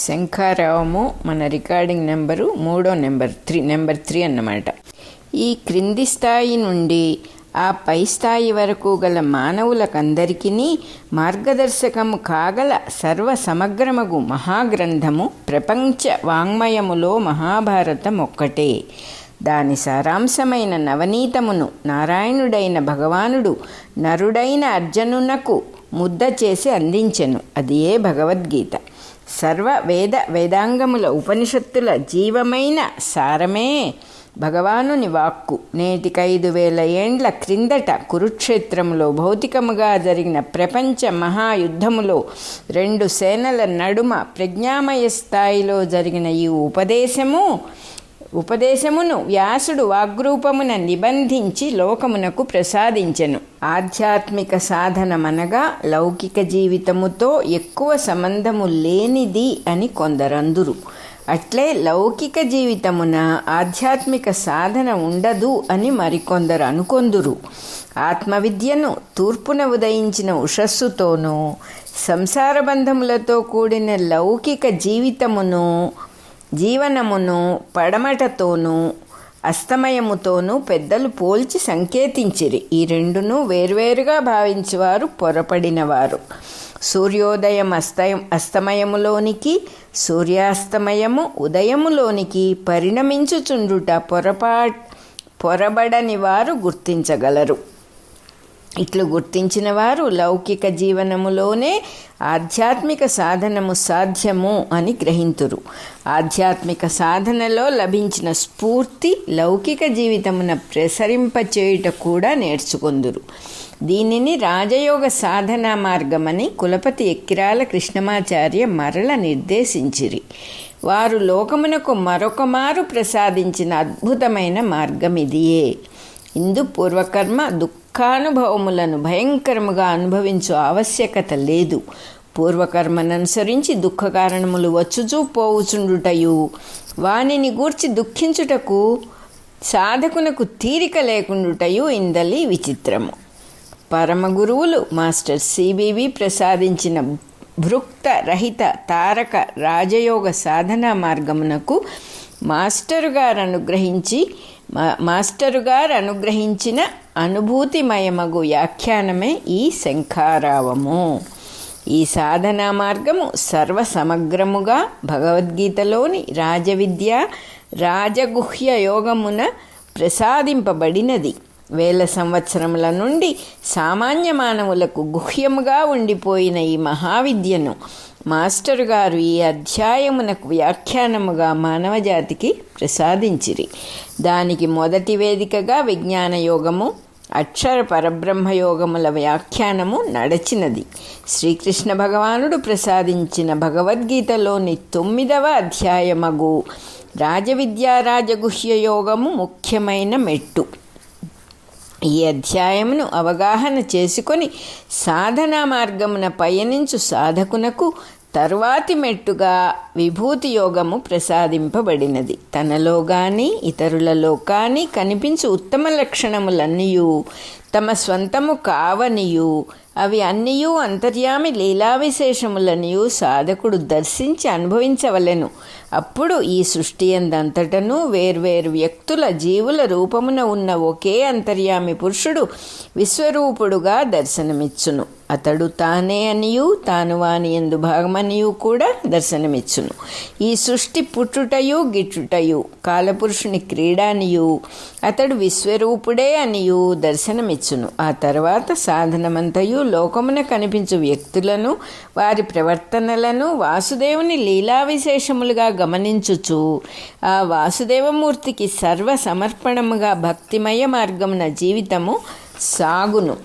శంఖారావము మన recording number number 3 అన్నమాట. ఈ క్రింది స్థాయి నుండి ఆ పై స్థాయి వరకు గల మానవులకందరికీ మార్గదర్శకము కాగల సర్వ సమగ్రమగు మహాగ్రంథము ప్రపంచ వాంగ్మయములో మహాభారతం ఒక్కటే. దాని సారాంశమైన నవనీతమును నారాయణుడైన భగవానుడు నరుడైన అర్జునునకు ముద్ద చేసి అందించెను. అది ఏ భగవద్గీత. సర్వ వేదాంగముల ఉపనిషత్తుల జీవమైన సారమే భగవానుని వాక్కు. నేటికి 5000 ఏండ్ల క్రిందట కురుక్షేత్రములో భౌతికముగా జరిగిన ప్రపంచ మహాయుద్ధములో 2 సేనల నడుమ ప్రజ్ఞామయ స్థాయిలో జరిగిన ఈ ఉపదేశమును వ్యాసుడు వాగ్రూపమున నిబంధించి లోకమునకు ప్రసాదించెను. ఆధ్యాత్మిక సాధనమనగా లౌకిక జీవితముతో ఎక్కువ సంబంధము లేనిది అని కొందరందురు. అట్లే లౌకిక జీవితమున ఆధ్యాత్మిక సాధన ఉండదు అని మరికొందరు అనుకొందురు. ఆత్మవిద్యను తూర్పున ఉదయించిన ఉషస్సుతోనూ సంసార బంధములతో కూడిన లౌకిక జీవనమును పడమటతోనూ అస్తమయముతోనూ పెద్దలు పోల్చి సంకేతించిరి. ఈ రెండును వేర్వేరుగా భావించేవారు పొరపడినవారు. సూర్యోదయం అస్తమయములోనికి, సూర్యాస్తమయము ఉదయములోనికి పరిణమించుచుండుట పొరబడని వారు గుర్తించగలరు. ఇట్లు గుర్తించిన వారు లౌకిక జీవనములోనే ఆధ్యాత్మిక సాధనము సాధ్యము అని గ్రహింతురు. ఆధ్యాత్మిక సాధనలో లభించిన స్ఫూర్తి లౌకిక జీవితమున ప్రసరింపచేయుట కూడా నేర్చుకొందురు. దీనిని రాజయోగ సాధనా మార్గమని కులపతి ఎక్కిరాల కృష్ణమాచార్య మరల నిర్దేశించిరి. వారు లోకమునకు మరొక మారు ప్రసాదించిన అద్భుతమైన మార్గం ఇదియే. ఇందు పూర్వకర్మ దుఃఖానుభవములను భయంకరముగా అనుభవించు ఆవశ్యకత లేదు. పూర్వకర్మననుసరించి దుఃఖ కారణములు వచ్చుచూ పోవుచుండుటయు వానిని గూర్చి దుఃఖించుటకు సాధకునకు తీరిక లేకుండుటయు ఇందలి విచిత్రము. పరమగురువులు మాస్టర్ సిబివి ప్రసాదించిన భృక్త రహిత తారక రాజయోగ సాధనా మార్గమునకు మాస్టరు గారు అనుగ్రహించిన అనుభూతిమయమగు వ్యాఖ్యానమే ఈ శంఖారావము. ఈ సాధనా మార్గము సర్వసమగ్రముగా భగవద్గీతలోని రాజవిద్య రాజగుహ్య యోగమున ప్రసాదింపబడినది. 1000 సంవత్సరముల నుండి సామాన్య మానవులకు గుహ్యముగా ఉండిపోయిన ఈ మహావిద్యను మాస్టర్ గారు ఈ అధ్యాయమునకు వ్యాఖ్యానముగా మానవజాతికి ప్రసాదించిరి. దానికి మొదటి వేదికగా విజ్ఞాన యోగము, అక్షర పరబ్రహ్మయోగముల వ్యాఖ్యానము నడచినది. శ్రీకృష్ణ భగవానుడు ప్రసాదించిన భగవద్గీతలోని 9వ అధ్యాయమగు రాజవిద్యా రాజగుహ్య యోగము ముఖ్యమైన మెట్టు. ఈ అధ్యాయమును అవగాహన చేసుకొని సాధనా మార్గమున పయనించు సాధకునకు తరువాతి మెట్టుగా విభూతి యోగము ప్రసాదింపబడినది. తనలో కానీ ఇతరులలో కానీ కనిపించు ఉత్తమ లక్షణములన్నీయు తమ స్వంతము కావనియు అవి అన్నీయూ అంతర్యామి లీలా విశేషములనియు సాధకుడు దర్శించి అనుభవించవలెను. అప్పుడు ఈ సృష్టి అందంతటను వేర్వేరు వ్యక్తుల జీవుల రూపమున ఉన్న ఒకే అంతర్యామి పురుషుడు విశ్వరూపుడుగా దర్శనమిచ్చును. అతడు తానే అనియు తాను వాని యందు భాగమనియు కూడా దర్శనమిచ్చును. ఈ సృష్టి పుట్టుటయు గిట్టుటయు కాలపురుషుని క్రీడానియు అతడు విశ్వరూపుడే అనియు దర్శనమిచ్చును. ఆ తర్వాత సాధనమంతయు లోకమున కనిపించు వ్యక్తులను వారి ప్రవర్తనలను వాసుదేవుని లీలా విశేషములుగా గమనించుచు ఆ వాసుదేవమూర్తికి సర్వ సమర్పణముగా భక్తిమయ మార్గమున జీవితము సాగును.